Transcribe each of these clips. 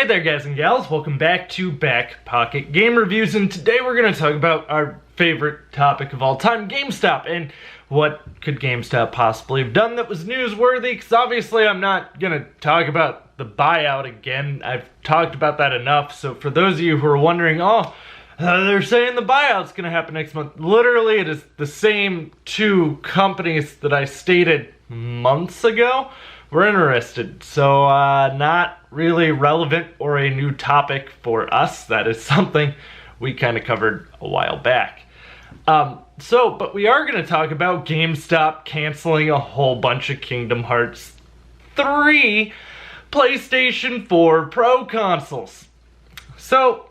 Hey there guys and gals, welcome back to Back Pocket Game Reviews, and today we're going to talk about our favorite topic of all time, GameStop, and what could GameStop possibly have done that was newsworthy, because obviously I'm not going to talk about the buyout again. I've talked about that enough, so for those of you who are wondering, they're saying the buyout's going to happen next month. Literally, it is the same two companies that I stated months ago. We're interested, so not really relevant or a new topic for us. That is something we kind of covered a while back. But we are going to talk about GameStop canceling a whole bunch of Kingdom Hearts 3 PlayStation 4 Pro consoles. So,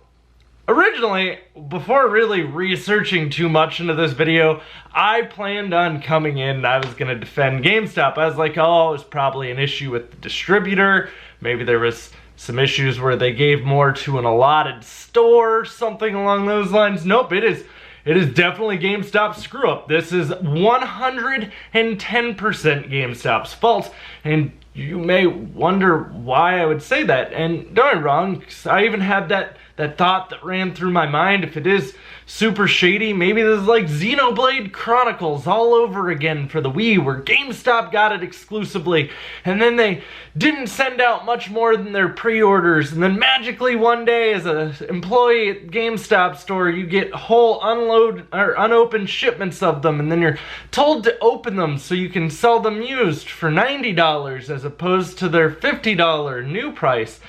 originally, before really researching too much into this video, I planned on coming in and I was going to defend GameStop. I was like, oh, it was probably an issue with the distributor. Maybe there was some issues where they gave more to an allotted store, something along those lines. Nope, it is definitely GameStop's screw up. This is 110% GameStop's fault. And you may wonder why I would say that. And don't get me wrong, 'cause I even had that thought that ran through my mind. If it is super shady, maybe this is like Xenoblade Chronicles all over again for the Wii, where GameStop got it exclusively, and then they didn't send out much more than their pre-orders, and then magically one day as an employee at GameStop store, you get whole unopened shipments of them, and then you're told to open them so you can sell them used for $90 as opposed to their $50 new price.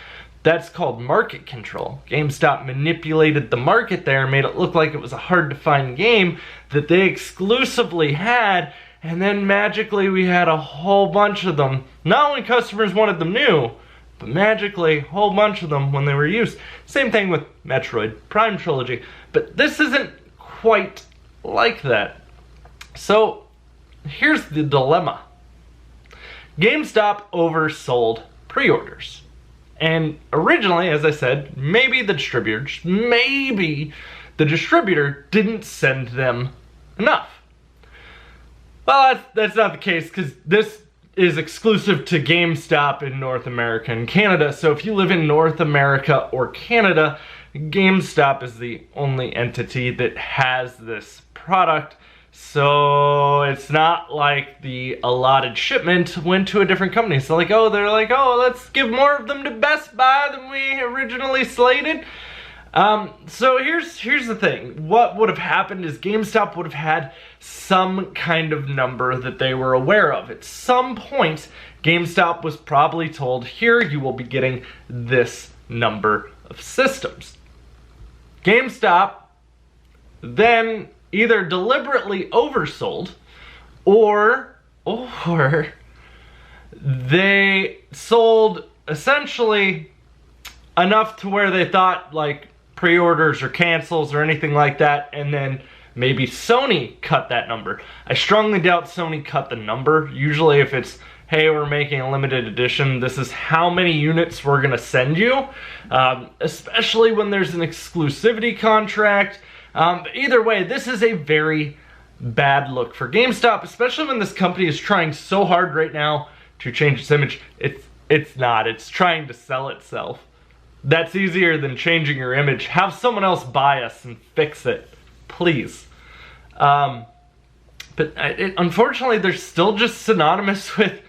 That's called market control. GameStop manipulated the market there and made it look like it was a hard-to-find game that they exclusively had, and then magically we had a whole bunch of them. Not when customers wanted them new, but magically a whole bunch of them when they were used. Same thing with Metroid Prime Trilogy. But this isn't quite like that. So, here's the dilemma. GameStop oversold pre-orders. And originally, as I said, maybe the distributor didn't send them enough. Well, that's not the case, because this is exclusive to GameStop in North America and Canada. So if you live in North America or Canada, GameStop is the only entity that has this product. So it's not like the allotted shipment went to a different company. So they're like, let's give more of them to Best Buy than we originally slated. So here's the thing. What would have happened is GameStop would have had some kind of number that they were aware of. At some point, GameStop was probably told, here, you will be getting this number of systems. GameStop then either deliberately oversold, or they sold essentially enough to where they thought like pre-orders or cancels or anything like that, and then maybe Sony cut that number. I strongly doubt Sony cut the number. Usually if it's, hey, we're making a limited edition, this is how many units we're gonna send you, especially when there's an exclusivity contract. Either way, this is a very bad look for GameStop, especially when this company is trying so hard right now to change its image. It's not. It's trying to sell itself. That's easier than changing your image. Have someone else buy us and fix it, please. Unfortunately, they're still just synonymous with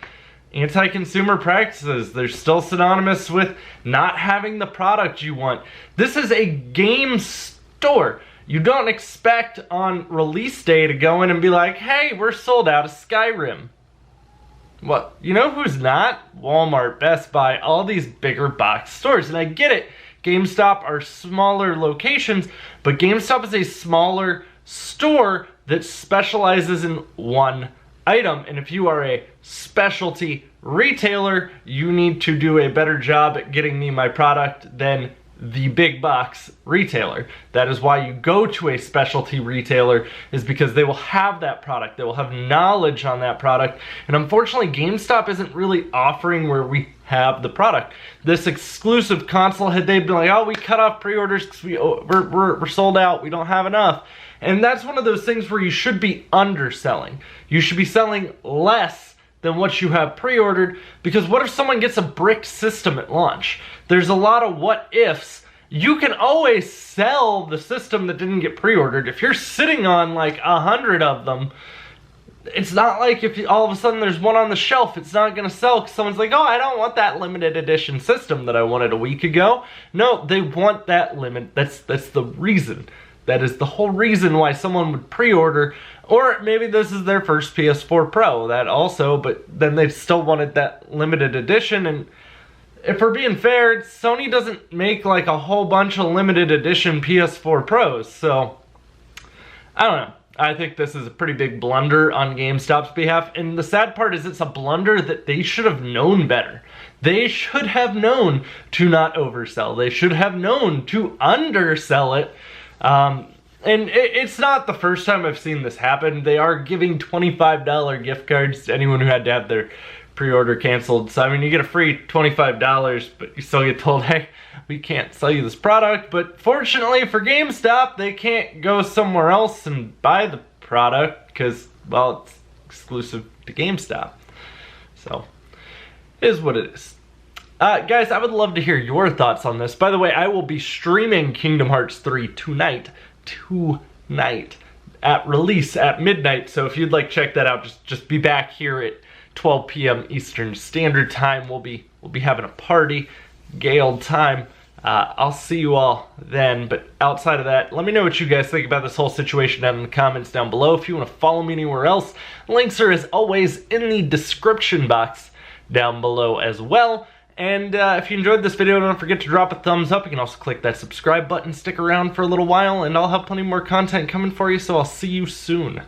anti-consumer practices. They're still synonymous with not having the product you want. This is a game store. You don't expect on release day to go in and be like, hey, we're sold out of Skyrim. What? You know who's not? Walmart, Best Buy, all these bigger box stores. And I get it, GameStop are smaller locations, but GameStop is a smaller store that specializes in one item. And if you are a specialty retailer, you need to do a better job at getting me my product than the big box retailer. That is why you go to a specialty retailer, is because they will have that product. They will have knowledge on that product. And unfortunately, GameStop isn't really offering where we have the product. This exclusive console, had they been like, oh, we cut off pre-orders because we're sold out, we don't have enough. And that's one of those things where you should be underselling. You should be selling less than what you have pre-ordered, because what if someone gets a bricked system at launch? There's a lot of what ifs. You can always sell the system that didn't get pre-ordered. If you're sitting on like 100 of them, it's not like if all of a sudden there's one on the shelf, it's not going to sell because someone's like, oh, I don't want that limited edition system that I wanted a week ago. No, they want that limit. That's the reason. That is the whole reason why someone would pre-order. Or maybe this is their first PS4 Pro, that also, but then they still wanted that limited edition. And if we're being fair, Sony doesn't make like a whole bunch of limited edition PS4 Pros, so I don't know. I think this is a pretty big blunder on GameStop's behalf, and the sad part is it's a blunder that they should have known better. They should have known to not oversell. They should have known to undersell it. And it's not the first time I've seen this happen. They are giving $25 gift cards to anyone who had to have their pre-order canceled. So I mean, you get a free $25, but you still get told, hey, we can't sell you this product. But fortunately for GameStop, they can't go somewhere else and buy the product because, well, it's exclusive to GameStop. So it is what it is. Guys, I would love to hear your thoughts on this. By the way, I will be streaming Kingdom Hearts 3 tonight at release at midnight. So if you'd like to check that out, just be back here at 12 p.m. Eastern Standard Time. We'll be having a party, gay old time. I'll see you all then, but outside of that, let me know what you guys think about this whole situation down in the comments down below. If you want to follow me anywhere else, links are as always in the description box down below as well. And if you enjoyed this video, don't forget to drop a thumbs up. You can also click that subscribe button, stick around for a little while, and I'll have plenty more content coming for you, so I'll see you soon.